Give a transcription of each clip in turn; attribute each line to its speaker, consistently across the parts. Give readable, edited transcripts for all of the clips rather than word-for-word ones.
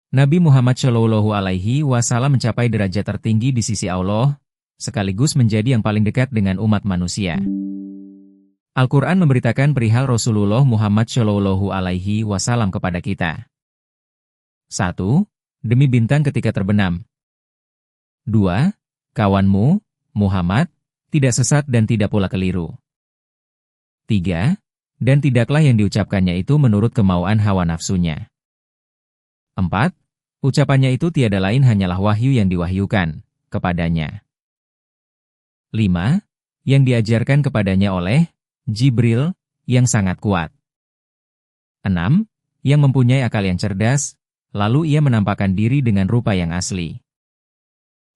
Speaker 1: Nabi Muhammad Shallallahu Alaihi Wasallam mencapai derajat tertinggi di sisi Allah, sekaligus menjadi yang paling dekat dengan umat manusia. Al-Quran memberitakan perihal Rasulullah Muhammad Shallallahu Alaihi Wasallam kepada kita. 1. Demi bintang ketika terbenam. 2. Kawanmu, Muhammad, tidak sesat dan tidak pula keliru. 3. Dan tidaklah yang diucapkannya itu menurut kemauan hawa nafsunya. 4. Ucapannya itu tiada lain hanyalah wahyu yang diwahyukan kepadanya. 5. Yang diajarkan kepadanya oleh Jibril, yang sangat kuat. 6. Yang mempunyai akal yang cerdas, lalu ia menampakkan diri dengan rupa yang asli.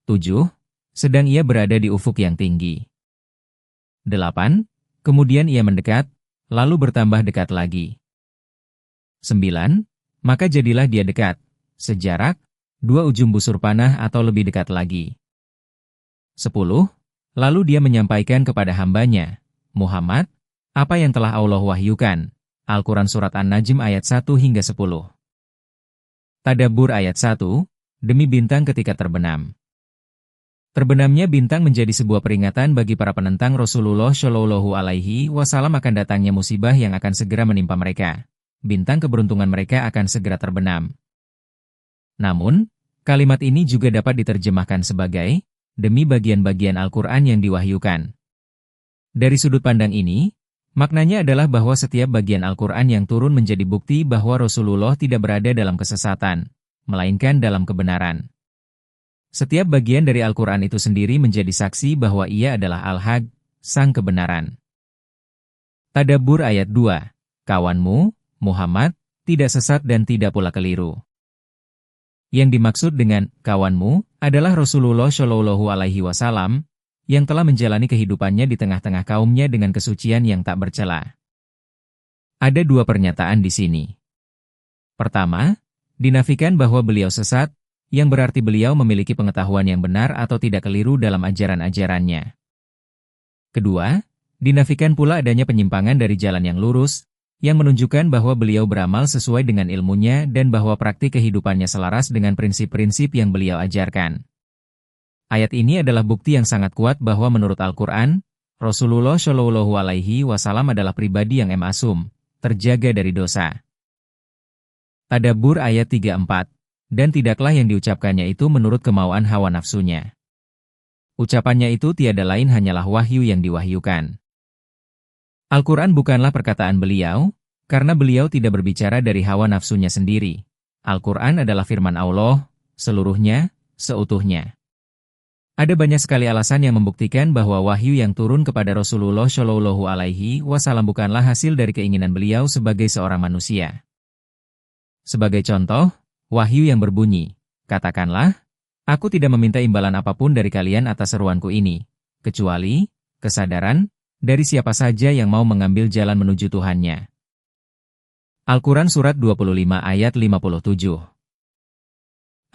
Speaker 1: 7. Sedang ia berada di ufuk yang tinggi. 8. Kemudian ia mendekat, lalu bertambah dekat lagi. 9. Maka jadilah dia dekat, sejarak 2 ujung busur panah atau lebih dekat lagi. 10. Lalu dia menyampaikan kepada hambanya, Muhammad, apa yang telah Allah wahyukan. Al-Quran Surat An-Najm ayat 1 hingga 10. Tadabbur ayat 1, demi bintang ketika terbenam. Terbenamnya bintang menjadi sebuah peringatan bagi para penentang Rasulullah Shallallahu Alaihi Wasallam akan datangnya musibah yang akan segera menimpa mereka. Bintang keberuntungan mereka akan segera terbenam. Namun, kalimat ini juga dapat diterjemahkan sebagai, demi bagian-bagian Al-Quran yang diwahyukan. Dari sudut pandang ini, maknanya adalah bahwa setiap bagian Al-Quran yang turun menjadi bukti bahwa Rasulullah tidak berada dalam kesesatan, melainkan dalam kebenaran. Setiap bagian dari Al-Quran itu sendiri menjadi saksi bahwa ia adalah Al-Haq, sang kebenaran. Tadabbur ayat 2, kawanmu, Muhammad, tidak sesat dan tidak pula keliru. Yang dimaksud dengan kawanmu adalah Rasulullah Shallallahu Alaihi Wasallam yang telah menjalani kehidupannya di tengah-tengah kaumnya dengan kesucian yang tak bercela. Ada 2 pernyataan di sini. Pertama, dinafikan bahwa beliau sesat, yang berarti beliau memiliki pengetahuan yang benar atau tidak keliru dalam ajaran-ajarannya. Kedua, dinafikan pula adanya penyimpangan dari jalan yang lurus, yang menunjukkan bahwa beliau beramal sesuai dengan ilmunya dan bahwa praktik kehidupannya selaras dengan prinsip-prinsip yang beliau ajarkan. Ayat ini adalah bukti yang sangat kuat bahwa menurut Al-Quran, Rasulullah Shallallahu Alaihi Wasallam adalah pribadi yang ma'sum, terjaga dari dosa. Tadabbur ayat 3-4, dan tidaklah yang diucapkannya itu menurut kemauan hawa nafsunya. Ucapannya itu tiada lain hanyalah wahyu yang diwahyukan. Al-Quran bukanlah perkataan beliau, karena beliau tidak berbicara dari hawa nafsunya sendiri. Al-Quran adalah firman Allah, seluruhnya, seutuhnya. Ada banyak sekali alasan yang membuktikan bahwa wahyu yang turun kepada Rasulullah Shallallahu Alaihi Wasallam bukanlah hasil dari keinginan beliau sebagai seorang manusia. Sebagai contoh, wahyu yang berbunyi, katakanlah, aku tidak meminta imbalan apapun dari kalian atas seruanku ini, kecuali kesadaran dari siapa saja yang mau mengambil jalan menuju Tuhannya. Al-Quran Surat 25 ayat 57.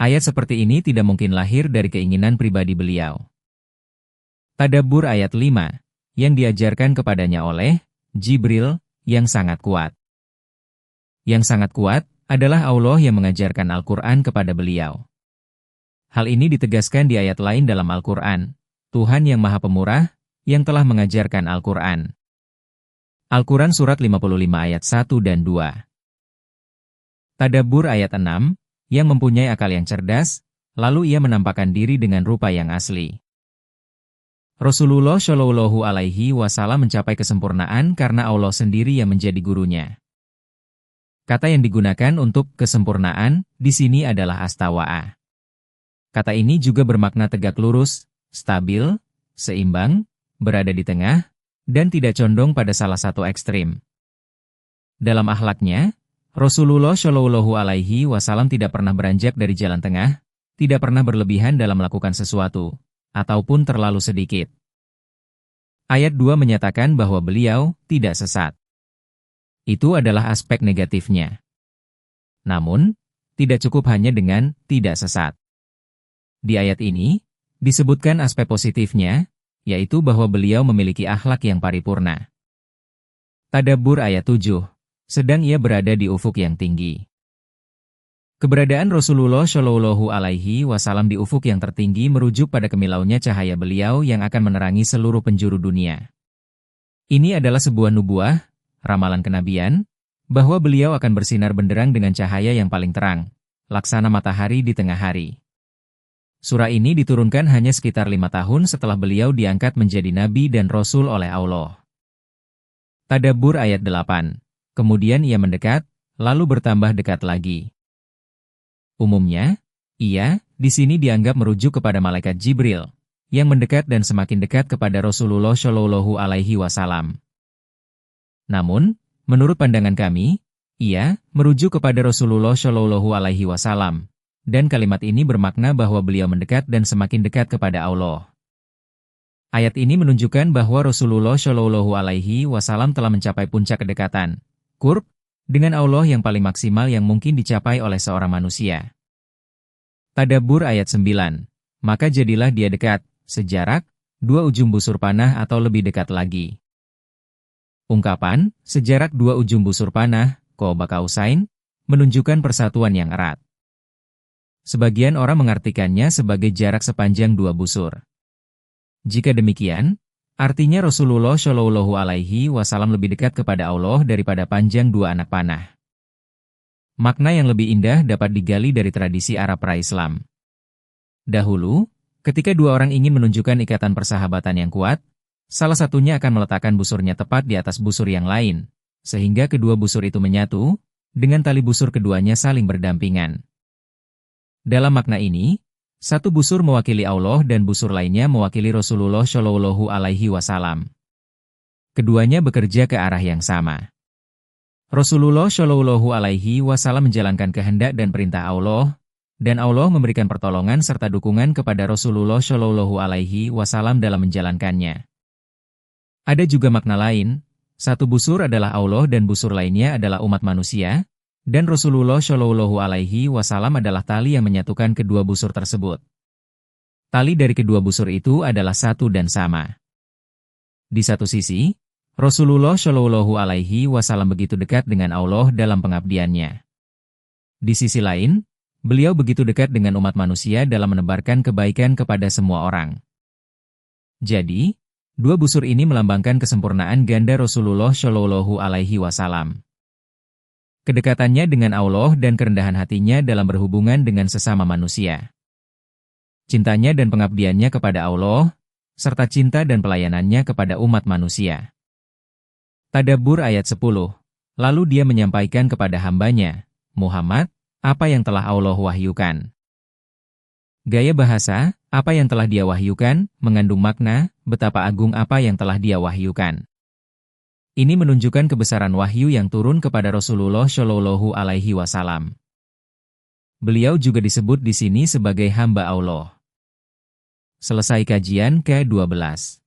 Speaker 1: Ayat seperti ini tidak mungkin lahir dari keinginan pribadi beliau. Tadabbur ayat 5, yang diajarkan kepadanya oleh Jibril, yang sangat kuat. Yang sangat kuat adalah Allah yang mengajarkan Al-Quran kepada beliau. Hal ini ditegaskan di ayat lain dalam Al-Quran, Tuhan yang Maha Pemurah, yang telah mengajarkan Al-Quran. Al-Quran Surat 55 ayat 1 dan 2. Tadabbur ayat 6, yang mempunyai akal yang cerdas, lalu ia menampakkan diri dengan rupa yang asli. Rasulullah Shallallahu Alaihi Wasallam mencapai kesempurnaan karena Allah sendiri yang menjadi gurunya. Kata yang digunakan untuk kesempurnaan di sini adalah astawa'ah. Kata ini juga bermakna tegak lurus, stabil, seimbang, berada di tengah, dan tidak condong pada salah satu ekstrim. Dalam akhlaknya, Rasulullah Shallallahu Alaihi Wasallam tidak pernah beranjak dari jalan tengah, tidak pernah berlebihan dalam melakukan sesuatu, ataupun terlalu sedikit. Ayat 2 menyatakan bahwa beliau tidak sesat. Itu adalah aspek negatifnya. Namun, tidak cukup hanya dengan tidak sesat. Di ayat ini, disebutkan aspek positifnya, yaitu bahwa beliau memiliki akhlak yang paripurna. Tadabbur ayat 7, sedang ia berada di ufuk yang tinggi. Keberadaan Rasulullah Shallallahu Alaihi Wasallam di ufuk yang tertinggi merujuk pada kemilaunya cahaya beliau yang akan menerangi seluruh penjuru dunia. Ini adalah sebuah nubuah, ramalan kenabian, bahwa beliau akan bersinar benderang dengan cahaya yang paling terang, laksana matahari di tengah hari. Surah ini diturunkan hanya sekitar 5 tahun setelah beliau diangkat menjadi nabi dan rasul oleh Allah. Tadabbur ayat 8. Kemudian ia mendekat, lalu bertambah dekat lagi. Umumnya, ia di sini dianggap merujuk kepada malaikat Jibril, yang mendekat dan semakin dekat kepada Rasulullah Shallallahu Alaihi Wasallam. Namun, menurut pandangan kami, ia merujuk kepada Rasulullah Shallallahu Alaihi Wasallam, dan kalimat ini bermakna bahwa beliau mendekat dan semakin dekat kepada Allah. Ayat ini menunjukkan bahwa Rasulullah Shallallahu Alaihi Wasallam telah mencapai puncak kedekatan, qurb, dengan Allah yang paling maksimal yang mungkin dicapai oleh seorang manusia. Tadabbur ayat 9. Maka jadilah dia dekat, sejarak, 2 ujung busur panah atau lebih dekat lagi. Ungkapan, sejarak 2 ujung busur panah, qaba qausain, menunjukkan persatuan yang erat. Sebagian orang mengartikannya sebagai jarak sepanjang 2 busur. Jika demikian, artinya Rasulullah Shallallahu Alaihi Wasallam lebih dekat kepada Allah daripada panjang 2 anak panah. Makna yang lebih indah dapat digali dari tradisi Arab pra-Islam. Dahulu, ketika 2 orang ingin menunjukkan ikatan persahabatan yang kuat, salah satunya akan meletakkan busurnya tepat di atas busur yang lain, sehingga kedua busur itu menyatu, dengan tali busur keduanya saling berdampingan. Dalam makna ini, satu busur mewakili Allah dan busur lainnya mewakili Rasulullah Shallallahu Alaihi Wasallam. Keduanya bekerja ke arah yang sama. Rasulullah Shallallahu Alaihi Wasallam menjalankan kehendak dan perintah Allah, dan Allah memberikan pertolongan serta dukungan kepada Rasulullah Shallallahu Alaihi Wasallam dalam menjalankannya. Ada juga makna lain, satu busur adalah Allah dan busur lainnya adalah umat manusia, dan Rasulullah Shallallahu Alaihi Wasallam adalah tali yang menyatukan kedua busur tersebut. Tali dari kedua busur itu adalah satu dan sama. Di satu sisi, Rasulullah Shallallahu Alaihi Wasallam begitu dekat dengan Allah dalam pengabdiannya. Di sisi lain, beliau begitu dekat dengan umat manusia dalam menebarkan kebaikan kepada semua orang. Jadi, 2 busur ini melambangkan kesempurnaan ganda Rasulullah Shallallahu Alaihi Wasallam. Kedekatannya dengan Allah dan kerendahan hatinya dalam berhubungan dengan sesama manusia. Cintanya dan pengabdiannya kepada Allah, serta cinta dan pelayanannya kepada umat manusia. Tadabbur ayat 10. Lalu dia menyampaikan kepada hambanya, Muhammad, apa yang telah Allah wahyukan. Gaya bahasa, apa yang telah dia wahyukan, mengandung makna, betapa agung apa yang telah dia wahyukan. Ini menunjukkan kebesaran wahyu yang turun kepada Rasulullah Shallallahu Alaihi Wasallam. Beliau juga disebut di sini sebagai hamba Allah. Selesai kajian ke-12.